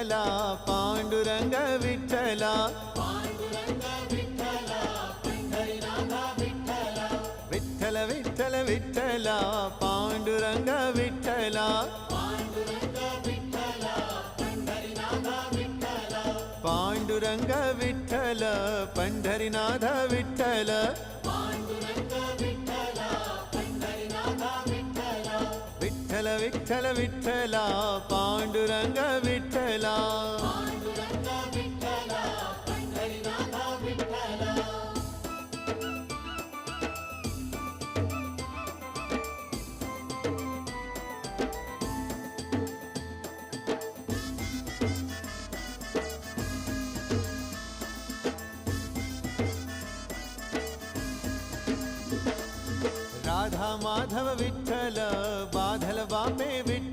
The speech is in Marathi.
विठ्ठला पांडुरंग विठ्ठला विठ्ठल विठ्ठल विठ्ठला पांडुरंग विठ्ठला पांडुरंग विठ्ठल पंढरीनाथ विठ्ठल विठ्ठल विठ्ठल विठ्ठला पांडुरंग विठ्ठला राधा माधव विठ्ठल बाधल बापे विठ्ठल